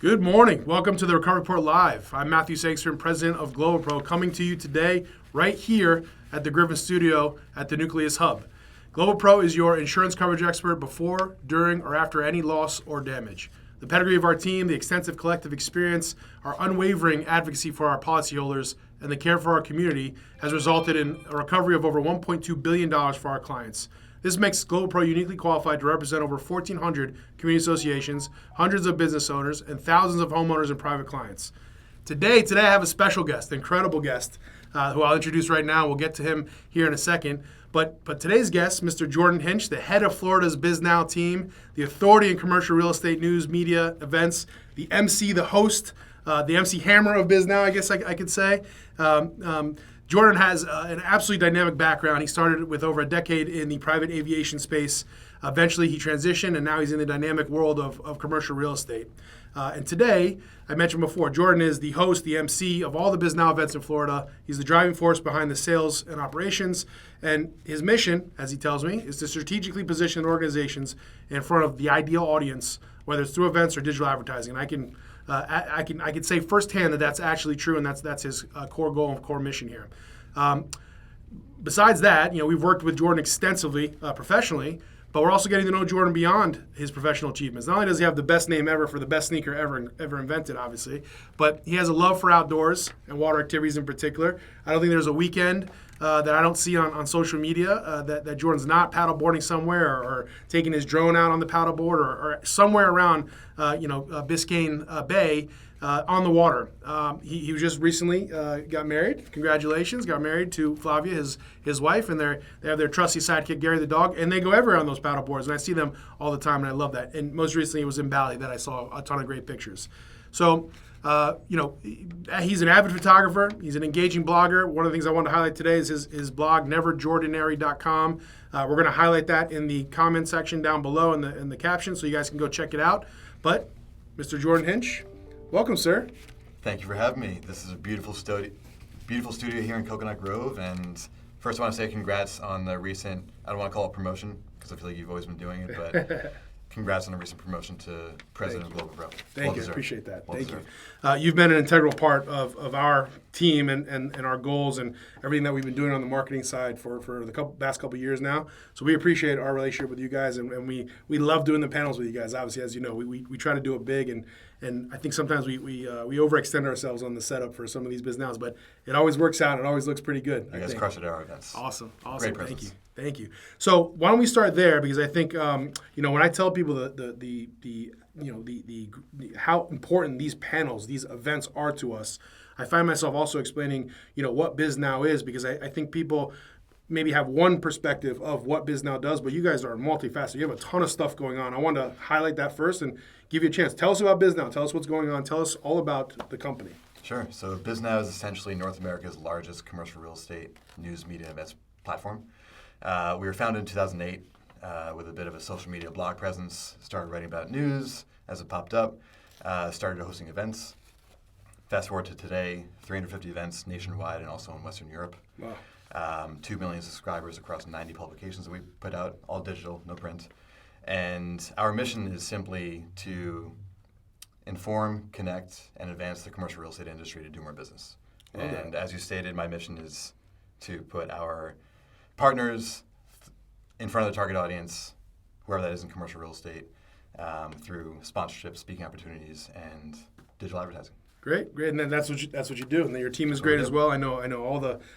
Good morning. Welcome to the Recovery Report Live. I'm Matthew Sengsourinh, president of GlobalPro, coming to you today right here at the Griffin Studio at the Nucleus Hub. GlobalPro is your insurance coverage expert before, during, or after any loss or damage. The pedigree of our team, the extensive collective experience, our unwavering advocacy for our policyholders, and the care for our community has resulted in a recovery of over $1.2 billion for our clients. This makes GlobalPro uniquely qualified to represent over 1,400 community associations, hundreds of business owners, and thousands of homeowners and private clients. Today I have a special guest, incredible guest, who I'll introduce right now. We'll get to him here in a second. But today's guest, Mr. Jordan Hinsch, the head of Florida's Bisnow team, the authority in commercial real estate news, media, events, the MC, the host, the MC Hammer of Bisnow, I guess I could say. Jordan has an absolutely dynamic background. He started with over a decade in the private aviation space. Eventually, he transitioned, and now he's in the dynamic world of commercial real estate. And today, I mentioned before, Jordan is the host, the MC of all the Bisnow events in Florida. He's the driving force behind the sales and operations. And his mission, as he tells me, is to strategically position organizations in front of the ideal audience, whether it's through events or digital advertising. And I can say firsthand that that's actually true, and that's his core goal and core mission here. Besides that, we've worked with Jordan extensively professionally, but we're also getting to know Jordan beyond his professional achievements. Not only does he have the best name ever for the best sneaker ever invented, obviously, but he has a love for outdoors and water activities in particular. I don't think there's a weekend that I don't see on social media that Jordan's not paddleboarding somewhere or taking his drone out on the paddleboard or somewhere around Biscayne Bay on the water. He was just recently got married. Congratulations, got married to Flavia, his wife, and they have their trusty sidekick Gary the dog, and they go everywhere on those paddleboards, and I see them all the time, and I love that. And most recently it was in Bali that I saw a ton of great pictures. So he's an avid photographer. He's an engaging blogger. One of the things I want to highlight today is his blog, neverjordinary.com. We're going to highlight that in the comment section down below in the caption, so you guys can go check it out. But Mr. Jordan Hinsch, welcome, sir. Thank you for having me. This is a beautiful studio here in Coconut Grove. And first I want to say congrats on the recent, I don't want to call it promotion because I feel like you've always been doing it, but congrats on the recent promotion to president of GlobalPro. Thank you. I appreciate that. Thank you. You've been an integral part of our team and our goals and everything that we've been doing on the marketing side for the past couple of years now. So we appreciate our relationship with you guys, and we love doing the panels with you guys. Obviously, as you know, we try to do it big, and I think sometimes we overextend ourselves on the setup for some of these Bisnows, but it always works out. It always looks pretty good. You guys crush it at our events. Awesome. Great presence. Thank you. So why don't we start there? Because I think when I tell people how important these panels, these events are to us, I find myself also explaining what Bisnow is, because I think people maybe have one perspective of what Bisnow does, but you guys are multifaceted. You have a ton of stuff going on. I want to highlight that first and give you a chance. Tell us about Bisnow. Tell us what's going on. Tell us all about the company. Sure. So Bisnow is essentially North America's largest commercial real estate news media events platform. We were founded in 2008 with a bit of a social media blog presence, started writing about news as it popped up, started hosting events. Fast forward to today, 350 events nationwide and also in Western Europe. Wow. 2 million subscribers across 90 publications that we put out, all digital, no print. And our mission is simply to inform, connect, and advance the commercial real estate industry to do more business. And as you stated, my mission is to put our partners in front of the target audience, whoever that is in commercial real estate, through sponsorships, speaking opportunities, and digital advertising. Great, and then that's what you do, and then your team is great as well. I know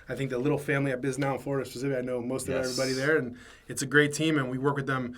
I think the little family at Bisnow in Florida specifically. I know most of everybody there, and it's a great team, and we work with them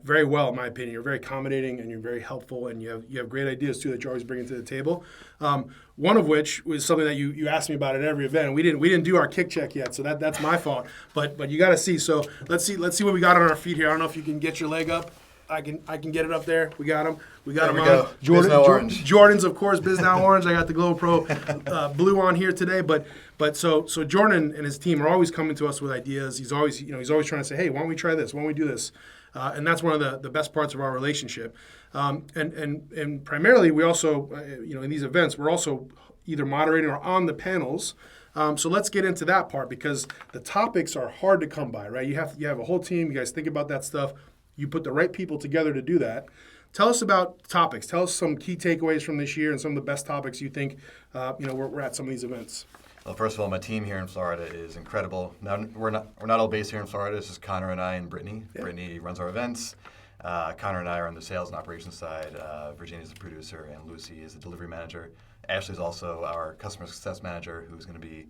very well, in my opinion. You're very accommodating, and you're very helpful, and you have great ideas too that you're always bringing to the table. One of which was something that you asked me about at every event. And we didn't do our kick check yet, so that's my fault. But you got to see. So let's see what we got on our feet here. I don't know if you can get your leg up. I can get it up there. We got them. We got them on. Jordan's, of course, Bisnow orange. I got the GlobalPro blue on here today. But so Jordan and his team are always coming to us with ideas. He's always trying to say, hey, why don't we try this? Why don't we do this? And that's one of the best parts of our relationship. And primarily, we also, in these events, we're also either moderating or on the panels. So let's get into that part, because the topics are hard to come by, right? You have a whole team. You guys think about that stuff. You put the right people together to do that. tell us about topics. Tell us some key takeaways from this year and some of the best topics you think we're at some of these events. Well, first of all, my team here in Florida is incredible. Now we're not all based here in Florida. It's just Connor and I and Brittany. Yeah. Brittany runs our events. Connor and I are on the sales and operations side. Virginia's the producer, and Lucy is the delivery manager. Ashley's also our customer success manager, who's going to be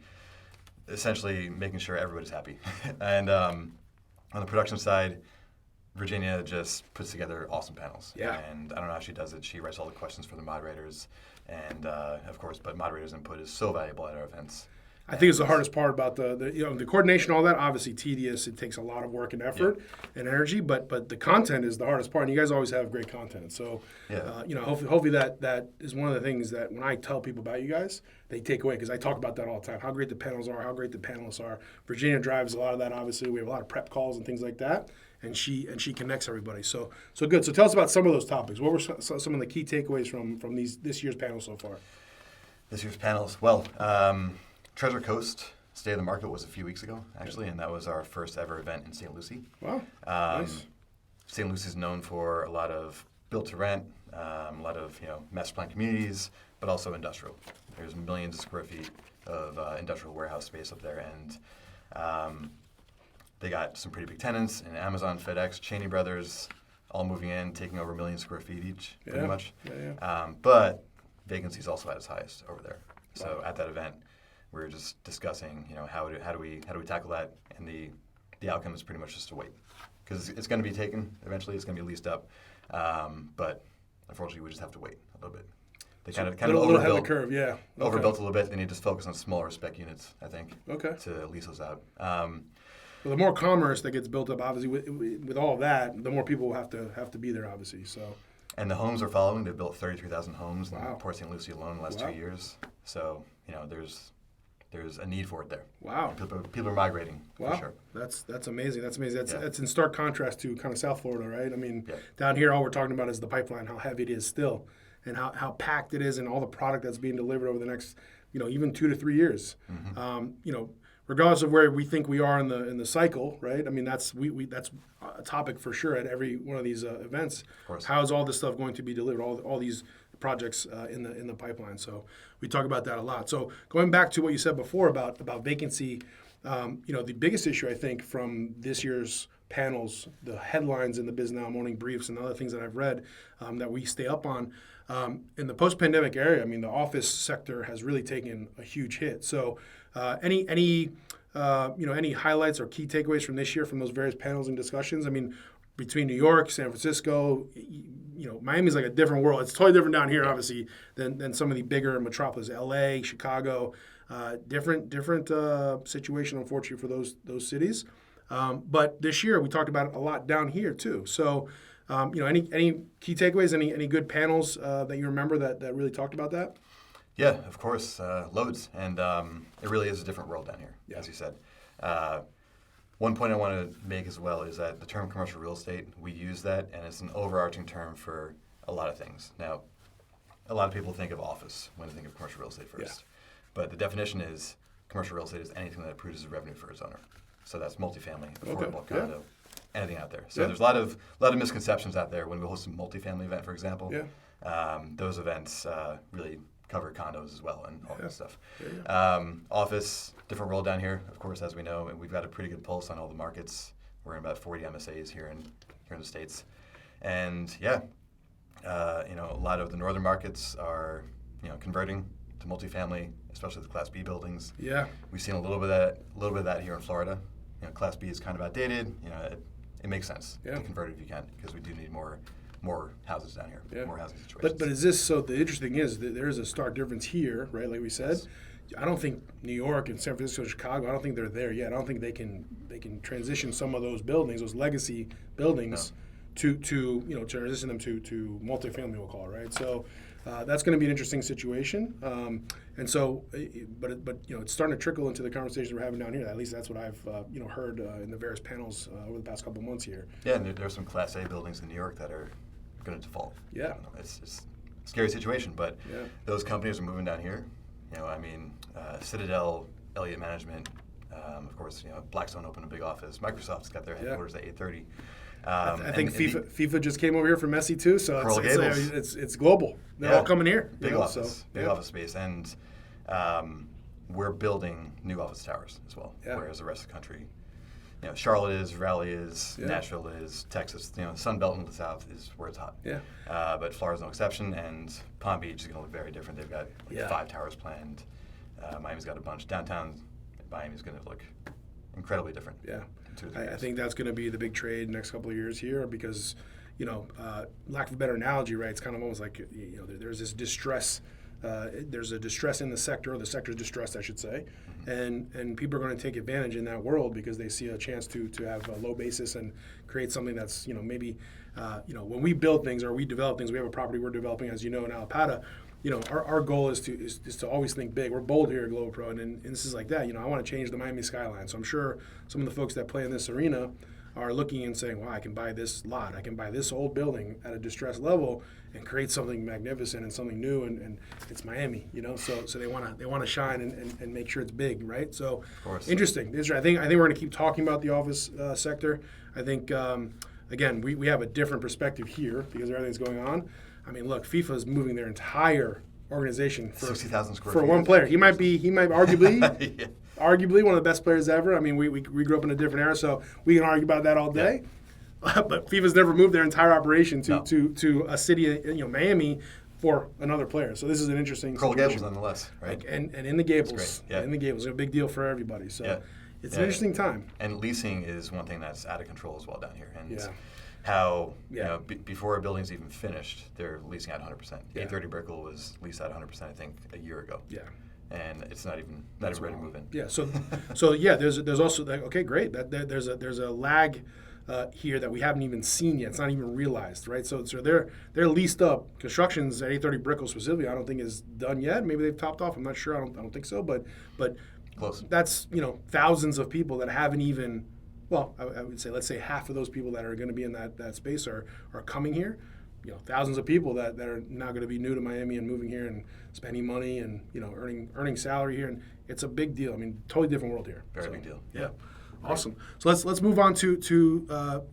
essentially making sure everybody's happy. And on the production side, Virginia just puts together awesome panels. Yeah. And I don't know how she does it. She writes all the questions for the moderators. And of course, but moderators' input is so valuable at our events. I think it's the hardest part about the coordination, all that. Obviously, tedious. It takes a lot of work and effort and energy. But the content is the hardest part. And you guys always have great content. So, hopefully that is one of the things that when I tell people about you guys, they take away, because I talk about that all the time. How great the panels are. How great the panelists are. Virginia drives a lot of that. Obviously, we have a lot of prep calls and things like that. And she connects everybody. So good. So tell us about some of those topics. What were some of the key takeaways from this year's panel so far? This year's panels, well. Treasure Coast State of the Market was a few weeks ago, actually, and that was our first ever event in St. Lucie. Wow, nice. St. Lucie is known for a lot of built-to-rent, a lot of master plan communities, but also industrial. There's millions of square feet of industrial warehouse space up there, and they got some pretty big tenants in Amazon, FedEx, Cheney Brothers, all moving in, taking over 1 million square feet each, pretty much. But vacancy is also at its highest over there. So at that event, we were just discussing, how do we tackle that, and the outcome is pretty much just to wait, because it's going to be taken eventually. It's going to be leased up, but unfortunately, we just have to wait a little bit. They kind of overbuilt ahead of the curve, yeah. Overbuilt a little bit. They need to focus on smaller spec units, I think. Okay. To lease those out. Well, the more commerce that gets built up, obviously, with all of that, the more people will have to be there, obviously. So. And the homes are following. They've built 33,000 homes in Port St. Lucie alone in the last 2 years. So there's a need for it there. Wow. People are migrating, for sure. That's amazing. That's in stark contrast to kind of South Florida, right? I mean, down here, all we're talking about is the pipeline, how heavy it is still, and how packed it is, and all the product that's being delivered over the next, even 2 to 3 years. Mm-hmm. Regardless of where we think we are in the cycle, right? I mean, that's a topic for sure at every one of these events. Of course. How is all this stuff going to be delivered? All these projects in the pipeline. So we talk about that a lot. So going back to what you said before about vacancy, the biggest issue I think from this year's panels, the headlines in the Bisnow morning briefs and other things that I've read that we stay up on, in the post-pandemic area, I mean, the office sector has really taken a huge hit. So any highlights or key takeaways from this year from those various panels and discussions? I mean, between New York, San Francisco, Miami's like a different world. It's totally different down here, obviously, than some of the bigger metropolises, LA, Chicago, different situation, unfortunately, for those cities. But this year, we talked about it a lot down here, too. So, any key takeaways, any good panels that you remember that really talked about that? Yeah, of course, loads. And it really is a different world down here, as you said. One point I want to make as well is that the term commercial real estate, we use that, and it's an overarching term for a lot of things. Now, a lot of people think of office when they think of commercial real estate first. But the definition is commercial real estate is anything that produces revenue for its owner. So that's multifamily, affordable condo, anything out there. So there's a lot of misconceptions out there when we host a multifamily event, for example. Those events really cover condos as well and all that stuff. Office, different world down here, of course, as we know, and we've got a pretty good pulse on all the markets. We're in about 40 MSAs here in the States. And a lot of the northern markets are, converting to multifamily, especially the Class B buildings. Yeah. We've seen a little bit of that here in Florida. Class B is kind of outdated. It makes sense to convert it if you can, because we do need more houses down here, more housing situations. But is this, so the interesting is that there is a stark difference here, right, like we said. Yes. I don't think New York and San Francisco and Chicago, I don't think they're there yet. I don't think they can transition some of those buildings, those legacy buildings, to transition them to multifamily, we'll call it, right? So that's going to be an interesting situation. And so, but it's starting to trickle into the conversations we're having down here. At least that's what I've heard in the various panels over the past couple of months here. Yeah, and there's some Class A buildings in New York that are going to default. Yeah, it's a scary situation, but those companies are moving down here. Citadel, Elliott Management, of course, Blackstone opened a big office. Microsoft's got their headquarters at 830. I think FIFA just came over here from Messi too, so it's global. They're all coming here. Big office, big office space, and we're building new office towers as well. Yeah. Whereas the rest of the country, Charlotte is, Raleigh is, Nashville is, Texas. The Sun Belt in the south is where it's hot. Yeah. But Florida's no exception, and Palm Beach is going to look very different. They've got 5 towers planned. Miami's got a bunch. Downtown Miami's going to look incredibly different. Yeah. I think that's going to be the big trade next couple of years here because, lack of a better analogy, right? It's kind of almost like, there's this distress. There's a distress in the sector, or the sector's distressed, I should say, and people are going to take advantage in that world because they see a chance to have a low basis and create something that's, maybe, when we build things or we develop things, we have a property we're developing, as you know, in Alapata. Our goal is to always think big. We're bold here at GlobalPro, and this is like that. I want to change the Miami skyline. So I'm sure some of the folks that play in this arena are looking and saying, wow, I can buy this lot. I can buy this old building at a distressed level and create something magnificent and something new, and it's Miami, So they want to shine and make sure it's big, right? So interesting. I think we're going to keep talking about the office sector. I think again we have a different perspective here because everything's going on. I mean, look, FIFA is moving their entire organization for 60,000 square feet. For one player. He might arguably arguably one of the best players ever. I mean, we grew up in a different era, so we can argue about that all day. Yeah. But FIFA's never moved their entire operation to a city, Miami, for another player. So this is an interesting Coral Gables, nonetheless, right? And in the Gables, in the Gables, a big deal for everybody. So it's an interesting time. And leasing is one thing that's out of control as well down here. And how before a building's even finished, they're leasing out 100%. 830 Brickell was leased out 100%, I think, a year ago. Yeah. And it's not even ready to move in. Yeah. So there's also great. There's a lag here that we haven't even seen yet. It's not even realized, right? So they're leased up. Construction's at 830 Brickell specifically, I don't think is done yet. Maybe they've topped off. I'm not sure. I don't think so. But close. That's thousands of people that haven't even. Well, I would say, let's say half of those people that are going to be in that space are coming here. Thousands of people that are now going to be new to Miami and moving here and spending money and earning salary here, and it's a big deal. I mean, totally different world here. Very big deal. Yeah. Awesome. So let's move on to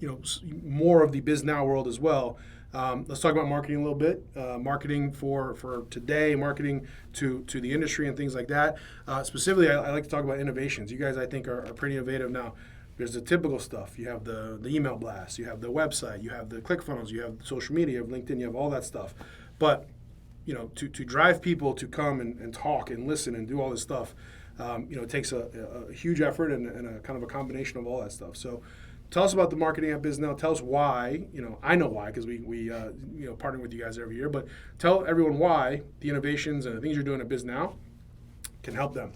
more of the Bisnow world as well. Let's talk about marketing a little bit. Marketing for today, marketing to the industry and things like that. Specifically, I like to talk about innovations. You guys, I think, are pretty innovative now. There's the typical stuff. You have the email blast, you have the website, you have the ClickFunnels, you have social media, you have LinkedIn, you have all that stuff. But to drive people to come and talk and listen and do all this stuff, it takes a huge effort and a kind of a combination of all that stuff. So tell us about the marketing at Bisnow. Tell us why. I know why because we partner with you guys every year. But tell everyone why the innovations and the things you're doing at Bisnow can help them.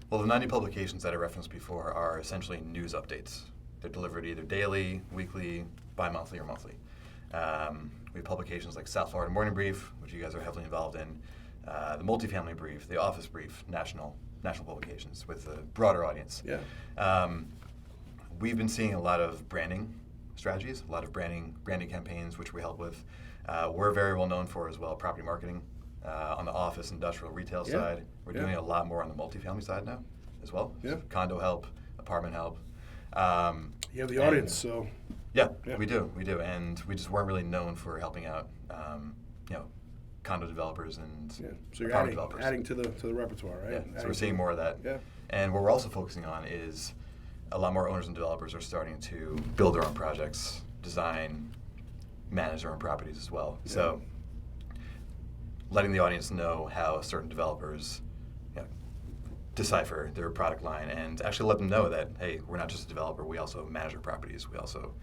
Well, the 90 publications that I referenced before are essentially news updates. They're delivered either daily, weekly, bi-monthly, or monthly. We have publications like South Florida Morning Brief, which you guys are heavily involved in, the Multifamily Brief, the Office Brief, national publications with a broader audience. Yeah. We've been seeing a lot of branding strategies, a lot of branding campaigns, which we help with. We're very well known for as well property marketing. On the office, industrial, retail side. We're doing a lot more on the multifamily side now as well. Yeah. So condo help, apartment help. You have the audience, so. Yeah, we do. And we just weren't really known for helping out, condo developers and so you're adding to the repertoire, right? Yeah, so we're seeing more of that. Yeah. And what we're also focusing on is a lot more owners and developers are starting to build their own projects, design, manage their own properties as well. Yeah. So letting the audience know how certain developers decipher their product line and actually let them know that, hey, we're not just a developer, we also manage our properties, we also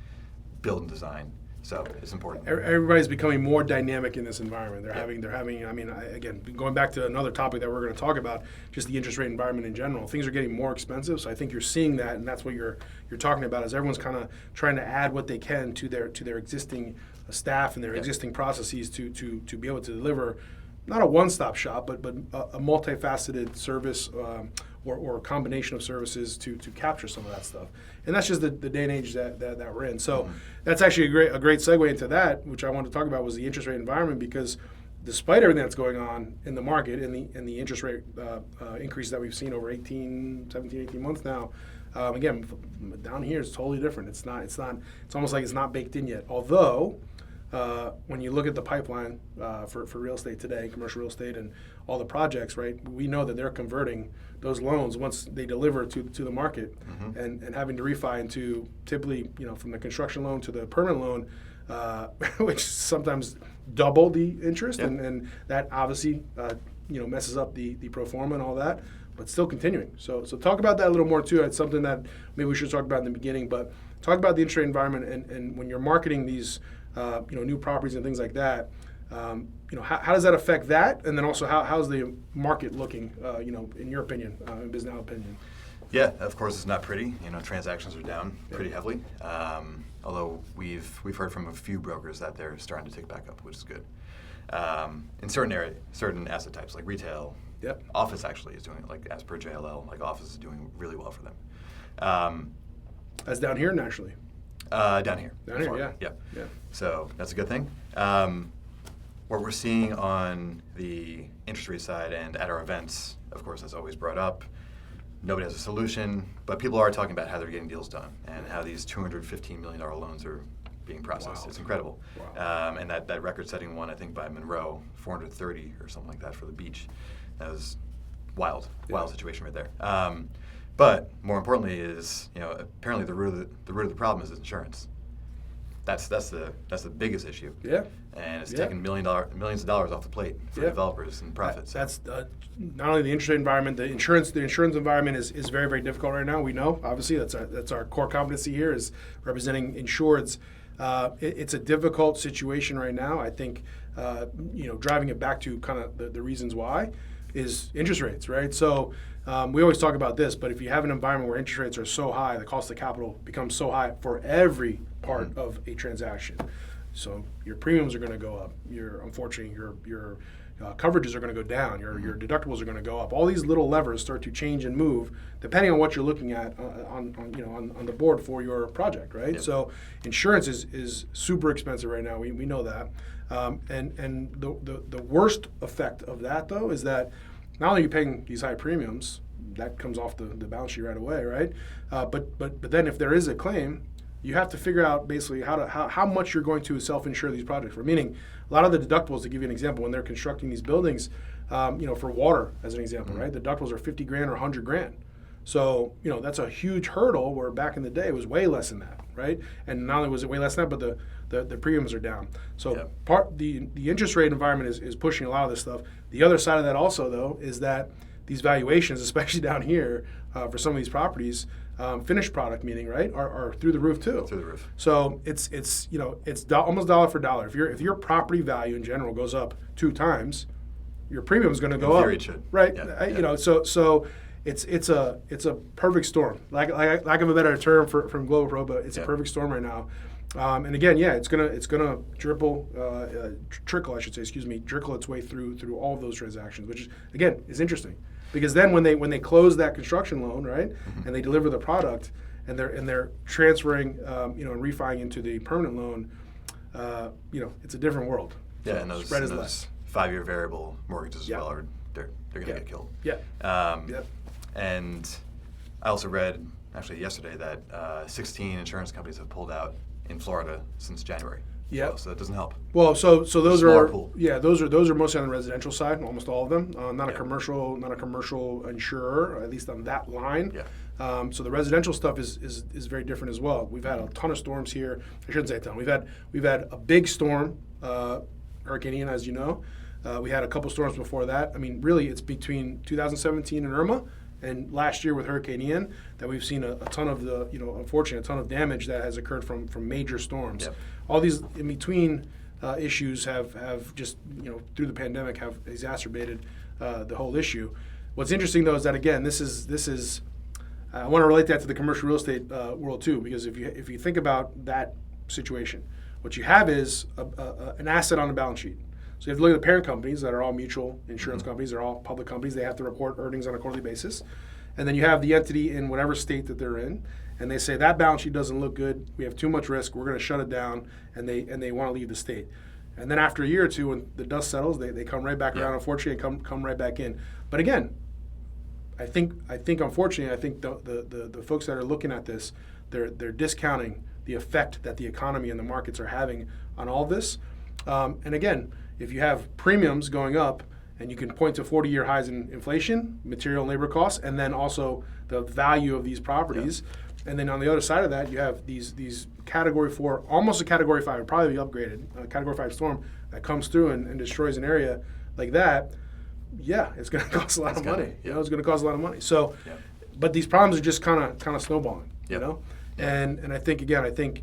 build and design. So it's important. Everybody's becoming more dynamic in this environment. They're having. I mean, again, going back to another topic that we're going to talk about, just the interest rate environment in general. Things are getting more expensive. So I think you're seeing that, and that's what you're talking about. Is everyone's kind of trying to add what they can to their existing staff and their existing processes to be able to deliver not a one-stop shop, but a multifaceted service or a combination of services to capture some of that stuff. And that's just the day and age that we're in. So that's actually a great segue into that, which I wanted to talk about, was the interest rate environment, because despite everything that's going on in the market and the interest rate increase that we've seen over 18 months now, again, down here is totally different. It's almost like it's not baked in yet. Although, when you look at the pipeline for real estate today, commercial real estate and all the projects, right, we know that they're converting those loans once they deliver to the market, and having to refi into typically, from the construction loan to the permanent loan, which sometimes double the interest, and that obviously messes up the pro forma and all that, but still continuing. So talk about that a little more too. It's something that maybe we should talk about in the beginning, but talk about the interest rate environment and when you're marketing these new properties and things like that. How does that affect that, and then also how's the market looking? In your opinion, in Bisnow opinion. Yeah, of course it's not pretty. Transactions are down pretty heavily. Although we've heard from a few brokers that they're starting to tick back up, which is good. In certain asset types like retail, office actually is doing, like as per JLL, like office is doing really well for them. As down here nationally. Down here. Down here, yeah. So that's a good thing. What we're seeing on the interest rate side and at our events, of course, that's always brought up. Nobody has a solution, but people are talking about how they're getting deals done and how these $215 million loans are being processed. Wow. It's incredible. Wow. And that record-setting one, I think, by Monroe, 430 or something like that for the beach. That was wild situation right there. But more importantly is, apparently the root of the problem is insurance. That's the biggest issue. Yeah. And it's taking millions of dollars off the plate for developers and profits. That's not only the interest rate environment, the insurance environment is very, very difficult right now. We know, obviously, that's our core competency here is representing insureds. It's a difficult situation right now. I think, driving it back to kind of the reasons why is interest rates, right? So we always talk about this, but if you have an environment where interest rates are so high, the cost of capital becomes so high for every part of a transaction. So your premiums are going to go up. Unfortunately, your coverages are going to go down. Your deductibles are going to go up. All these little levers start to change and move depending on what you're looking at on the board for your project, right? Yep. So insurance is super expensive right now. We know that. And the worst effect of that, though, is that not only are you paying these high premiums, that comes off the balance sheet right away, right? But then if there is a claim, you have to figure out basically how much you're going to self-insure these projects for. Meaning, a lot of the deductibles, to give you an example, when they're constructing these buildings, for water as an example, right? The deductibles are $50,000 or $100,000. So that's a huge hurdle. Where back in the day it was way less than that, right? And not only was it way less than that, but the premiums are down. So the interest rate environment is pushing a lot of this stuff. The other side of that also, though, is that these valuations, especially down here for some of these properties, finished product meaning, right, are through the roof too. Through the roof. So it's almost dollar for dollar. If your property value in general goes up 2 times, your premium is going to go up. In theory, it should. Right. Yeah. So it's a perfect storm. Lack of a better term from GlobalPro, but it's a perfect storm right now. And again, it's gonna trickle its way through all of those transactions, which again is interesting. Because then when they close that construction loan, right, and they deliver the product, and they're transferring, and refining into the permanent loan, it's a different world. Yeah, and those spread is less. 5-year variable mortgages as well they're going to get killed. Yeah. And I also read actually yesterday that 16 insurance companies have pulled out in Florida since January. Yeah, well, so that doesn't help. Well, so those are pool. those are mostly on the residential side, almost all of them. Not a commercial insurer, at least on that line. Yeah. So the residential stuff is very different as well. We've had a ton of storms here. I shouldn't say a ton. We've had a big storm, Hurricane Ian, as you know. We had a couple storms before that. I mean, really, it's between 2017 and Irma and last year with Hurricane Ian that we've seen a ton of unfortunately, a ton of damage that has occurred from major storms. Yep. All these in between issues have just, through the pandemic have exacerbated the whole issue. What's interesting, though, is that, again, this is I want to relate that to the commercial real estate world, too, because if you think about that situation, what you have is an asset on the balance sheet. So you have to look at the parent companies that are all mutual insurance companies. They're all public companies. They have to report earnings on a quarterly basis. And then you have the entity in whatever state that they're in, and they say that balance sheet doesn't look good. We have too much risk. We're going to shut it down, and they want to leave the state. And then after a year or two, when the dust settles, they come right back around, unfortunately, and come right back in. But again, I think unfortunately, I think the folks that are looking at this, they're discounting the effect that the economy and the markets are having on all this. And again, if you have premiums going up and you can point to 40-year highs in inflation, material and labor costs, and then also the value of these properties, and then on the other side of that, you have these Category 4, almost a Category 5, would probably be upgraded, a Category 5 storm that comes through and destroys an area like that. Yeah, it's going to cost a lot of money. You know, it's going to cost a lot of money. So, but these problems are just kind of snowballing. You know, and I think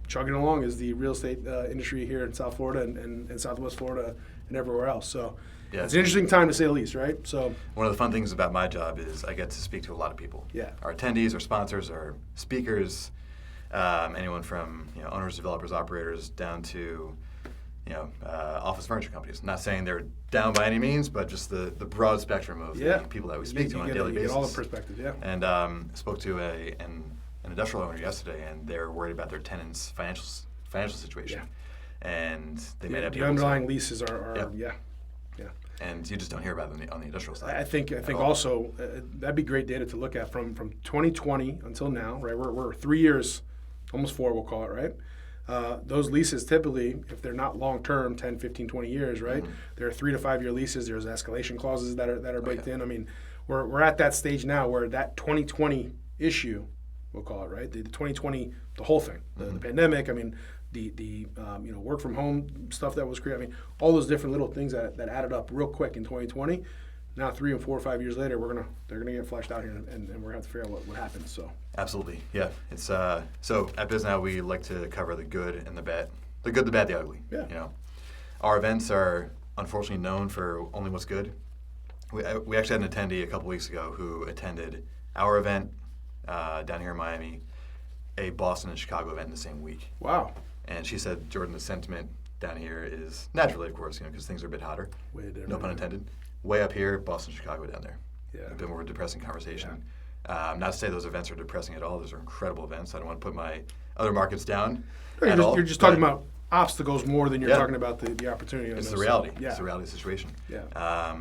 chugging along is the real estate industry here in South Florida and Southwest Florida and everywhere else. So. Yeah. It's an interesting time to say the least, right? So one of the fun things about my job is I get to speak to a lot of people. Yeah. Our attendees, our sponsors, our speakers, anyone from owners, developers, operators, down to office furniture companies. I'm not saying they're down by any means, but just the broad spectrum of the people that we speak to on a daily basis. Get all the perspectives, yeah. And spoke to an industrial owner yesterday, and they're worried about their tenants' financial situation. Yeah. And they made up the underlying leases are. And you just don't hear about them on the industrial side. I think also that'd be great data to look at from 2020 until now, right? We're 3 years, almost 4, we'll call it, right? Those leases typically, if they're not long-term, 10, 15, 20 years, right? They're 3 to 5 year leases. There's escalation clauses that are baked in. I mean, we're at that stage now where that 2020 issue, we'll call it, right? The 2020, the whole thing, the pandemic. I mean, the work from home stuff that was created. I mean, all those different little things that added up real quick in 2020. Now 3 and 4 or 5 years later, they're gonna get fleshed out here, and we're gonna have to figure out what happens. So absolutely, yeah. It's so at Bisnow we like to cover the good and the bad, the good, the bad, the ugly. Yeah. Our events are unfortunately known for only what's good. We actually had an attendee a couple weeks ago who attended our event down here in Miami, a Boston and Chicago event in the same week. Wow. And she said, Jordan, the sentiment down here is naturally, of course, because things are a bit hotter. Way different. No pun intended. Way up here, Boston, Chicago down there. Yeah. A bit more of a depressing conversation. Not to say those events are depressing at all. Those are incredible events. I don't want to put my other markets down at all. You're just talking about obstacles more than you're talking about the opportunity. It's the reality. Yeah. It's the reality of the situation. Yeah.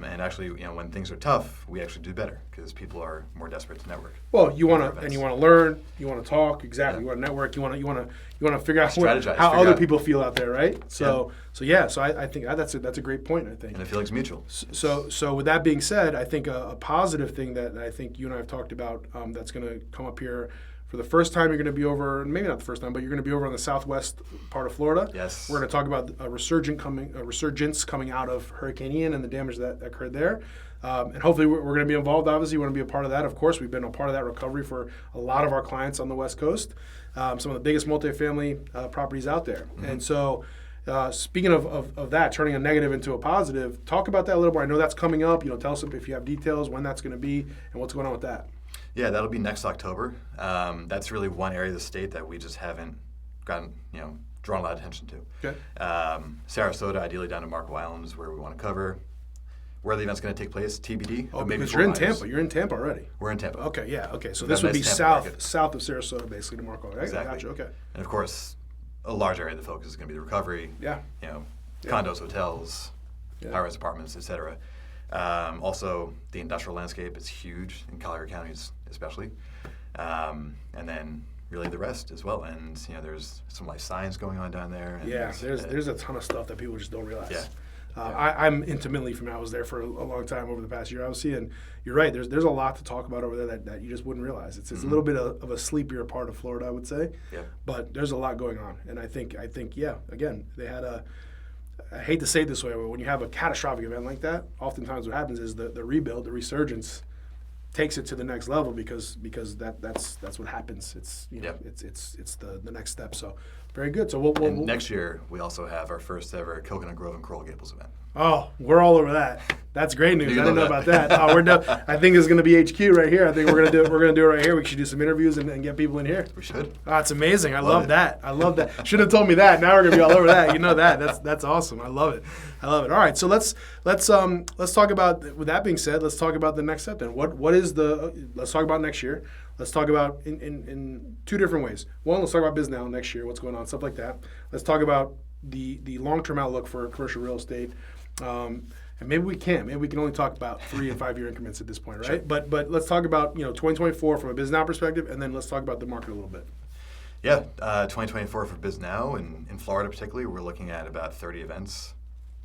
And actually, when things are tough, we actually do better because people are more desperate to network. Well, you want to learn, you want to talk, exactly. You want to network, you want to figure out how other people feel out there, right? So I think that's a great point. I think. And the feeling's mutual. So with that being said, I think a positive thing that I think you and I have talked about that's going to come up here. For the first time, you're going to be over, maybe not the first time, but you're going to be over on the southwest part of Florida. Yes. We're going to talk about a resurgence coming out of Hurricane Ian and the damage that occurred there. And hopefully we're going to be involved. Obviously, we want to be a part of that. Of course, we've been a part of that recovery for a lot of our clients on the West Coast. Some of the biggest multifamily properties out there. And so speaking of that, turning a negative into a positive, talk about that a little more. I know that's coming up. Tell us if you have details, when that's going to be, and what's going on with that. Yeah, that'll be next October. That's really one area of the state that we just haven't gotten, drawn a lot of attention to. Okay. Sarasota, ideally down to Marco Island, is where we want to cover. Where the event's going to take place, TBD. Oh, because you're in Tampa. You're in Tampa already. We're in Tampa. Okay, yeah, okay. So this would be south of Sarasota, basically, to Marco. Right? Exactly. Gotcha, okay. And of course, a large area of the focus is going to be the recovery. Yeah. Condos, hotels, high-rise apartments, et cetera. Also, the industrial landscape is huge in Collier counties, especially, and then really the rest as well. And there's some life science going on down there. And there's a ton of stuff that people just don't realize. Yeah. I'm intimately familiar. I was there for a long time over the past year. I was seeing. You're right. There's a lot to talk about over there that you just wouldn't realize. It's a little bit of a sleepier part of Florida, I would say. Yeah. But there's a lot going on, and I think again they had a. I hate to say it this way, but when you have a catastrophic event like that, oftentimes what happens is the rebuild, the resurgence, takes it to the next level because that's what happens. It's it's the next step. So very good. So we'll next year we also have our first ever Coconut Grove and Coral Gables event. Oh, we're all over that. That's great news. I didn't know about that. Oh, we're done. I think it's going to be HQ right here. I think we're going to do it. We're going to do it right here. We should do some interviews and get people in here. We should. Oh, it's amazing. I love that. I love that. Should have told me that. Now we're going to be all over that. You know that. That's awesome. I love it. All right. So let's talk about. With that being said, let's talk about the next step then. What is the? Let's talk about next year. Let's talk about in two different ways. One, let's talk about Bisnow next year. What's going on? Stuff like that. Let's talk about the long-term outlook for commercial real estate. And maybe we can only talk about 3 and 5 year increments at this point, right? Sure. But let's talk about 2024 from a Bisnow perspective, and then let's talk about the market a little bit. Yeah, 2024 for Bisnow, and in Florida particularly, we're looking at about 30 events,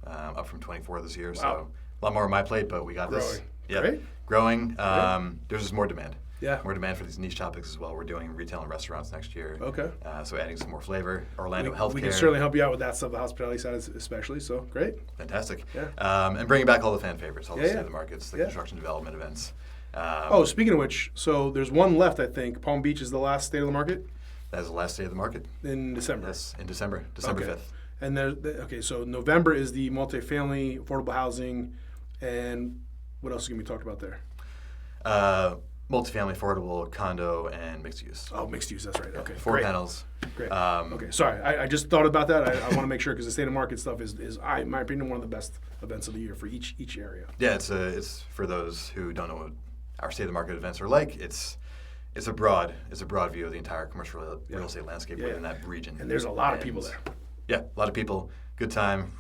up from 24 this year. Wow. So a lot more on my plate, but we got this. Growing. Yeah, Great. growing. Great. There's just more demand. Yeah. More demand for these niche topics as well. We're doing retail and restaurants next year. Okay. So adding some more flavor. Orlando We healthcare. can certainly help you out with that stuff, the hospitality side especially. So great. Fantastic. Yeah. And bringing back all the fan favorites, all the Yeah, state yeah. of the markets, the Yeah. construction development events. Speaking of which, so there's one left, I think. Palm Beach is the last state of the market That is the last day of the market. in December. Yes, in December 5th. And so November is the multifamily, affordable housing, and what else is going to be talked about there? Multifamily, affordable, condo, and mixed use. Oh, mixed use, that's right. Okay, 4 great. panels. Great. Okay, sorry. I just thought about that. I want to make sure because the state of market stuff is in my opinion, one of the best events of the year for each area. Yeah, it's for those who don't know what our state of the market events are like. It's a broad view of the entire commercial real estate landscape within that region. And there's a lot of people there. Yeah, a lot of people. Good time,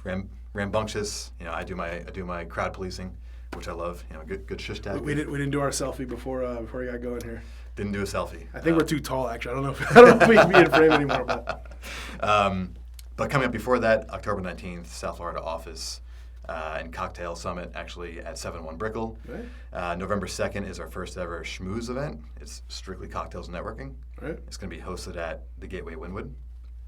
rambunctious. I do my crowd policing, which I love. Good shush tag. We didn't do our selfie before we got going here. Didn't do a selfie. I think we're too tall, actually. I don't know if we can be in frame anymore. But coming up before that, October 19th, South Florida office and cocktail summit, actually at 7-1 Brickell. Right. November 2nd is our first ever schmooze event. It's strictly cocktails and networking. Right. It's going to be hosted at the Gateway Wynwood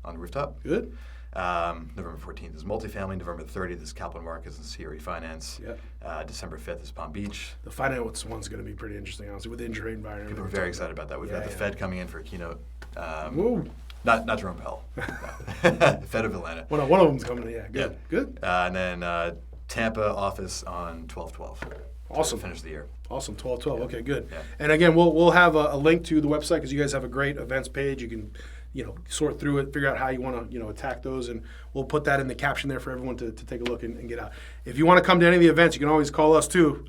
on the rooftop. Good. November 14th is multifamily. November 30th is capital markets and CRE finance. Yeah. December 5th is Palm Beach. The finance one's going to be pretty interesting, honestly, with the interest rate environment. People are very excited about that. We've got the Fed coming in for a keynote. Woo. Not Jerome Powell. Fed of Atlanta. One of them's coming in, yeah. Good. Yeah. Good. And then Tampa office on 12/12. Awesome. To finish the year. Awesome, 12/12. Yeah. Okay, good. Yeah. And again, we'll have a link to the website because you guys have a great events page. You can sort through it, figure out how you want to attack those, and we'll put that in the caption there for everyone to take a look and get out. If you want to come to any of the events, you can always call us too.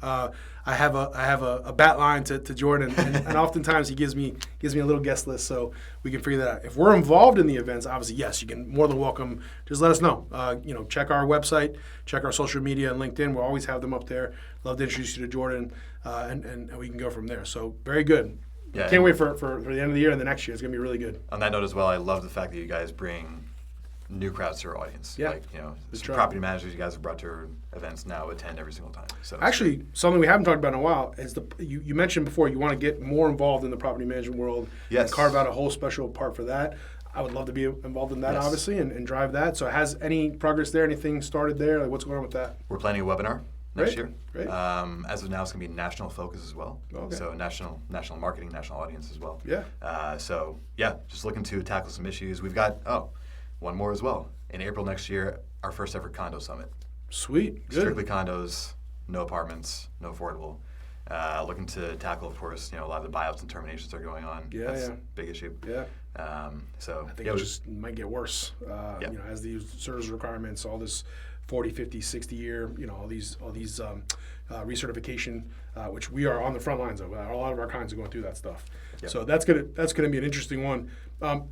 I have a bat line to Jordan, and oftentimes he gives me a little guest list, so we can figure that out. If we're involved in the events, obviously yes, you can more than welcome. Just let us know. Check our website, check our social media and LinkedIn. We'll always have them up there. Love to introduce you to Jordan, and we can go from there. So very good. Yeah, Can't wait for the end of the year and the next year. It's going to be really good. On that note as well, I love the fact that you guys bring new crowds to our audience. Yeah. Some property managers you guys have brought to our events now attend every single time. So actually, something we haven't talked about in a while is you mentioned before you want to get more involved in the property management world. Yes. And carve out a whole special part for that. I would love to be involved in that, Yes. obviously, and drive that. So has any progress there? Anything started there? Like what's going on with that? we're planning a webinar next year. Great. As of now, it's going to be national focus as well. Okay. So national marketing, national audience as well. Yeah. Just looking to tackle some issues. We've got one more as well. In April next year, our first ever condo summit. Sweet. Good. Strictly condos, no apartments, no affordable. Looking to tackle, of course, a lot of the buyouts and terminations are going on. Yeah, That's yeah. a big issue. Yeah. I I think it just might get worse. As these service requirements, all this 40, 50, 60 year, all these recertification, which we are on the front lines of. A lot of our clients are going through that stuff. Yep. So that's gonna be an interesting one.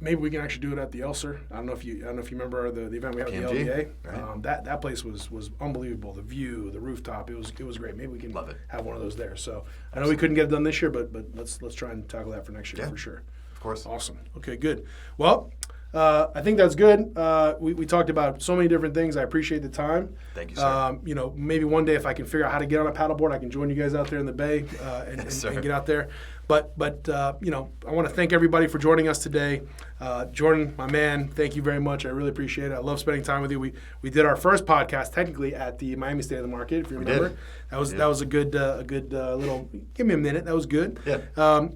Maybe we can actually do it at the Elser. I don't know if you remember the event we had at the PMG, LDA. right. That place was unbelievable. The view, the rooftop, it was great. Maybe we can Love it. have one of those there. So I know we couldn't get it done this year, but let's try and tackle that for next year Yeah. for sure. Of course. Awesome. Okay, good. Well, I think that's good. We talked about so many different things. I appreciate the time. Thank you, sir. Maybe one day if I can figure out how to get on a paddleboard, I can join you guys out there in the bay and sir. get out there. But I want to thank everybody for joining us today. Jordan, my man, thank you very much. I really appreciate it. I love spending time with you. We did our first podcast technically at the Miami State of the Market, if you remember. That was a good little. Give me a minute. That was good. Yeah. I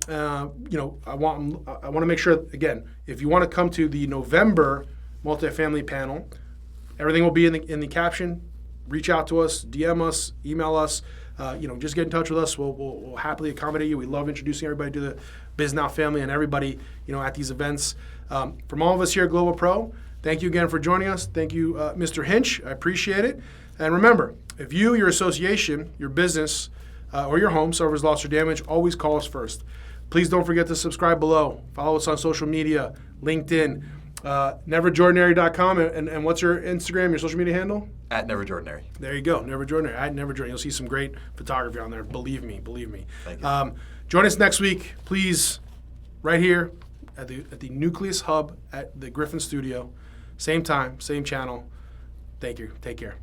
want to make sure again, if you want to come to the November multifamily panel, everything will be in the caption. Reach out to us, DM us, email us. Just get in touch with us. We'll happily accommodate you. We love introducing everybody to the Bisnow family and everybody, at these events. From all of us here at GlobalPro, thank you again for joining us. Thank you, Mr. Hinsch. I appreciate it. And remember, if you, your association, your business, or your home suffers loss or damage, always call us first. Please don't forget to subscribe below. Follow us on social media, LinkedIn. NeverJordinary.com. And what's your Instagram, your social media handle? At NeverJordinary. There you go, NeverJordinary. At NeverJordinary. You'll see some great photography on there. Believe me. Thank you. Join us next week, please, right here at the Nucleus Hub at the Griffin Studio. Same time, same channel. Thank you. Take care.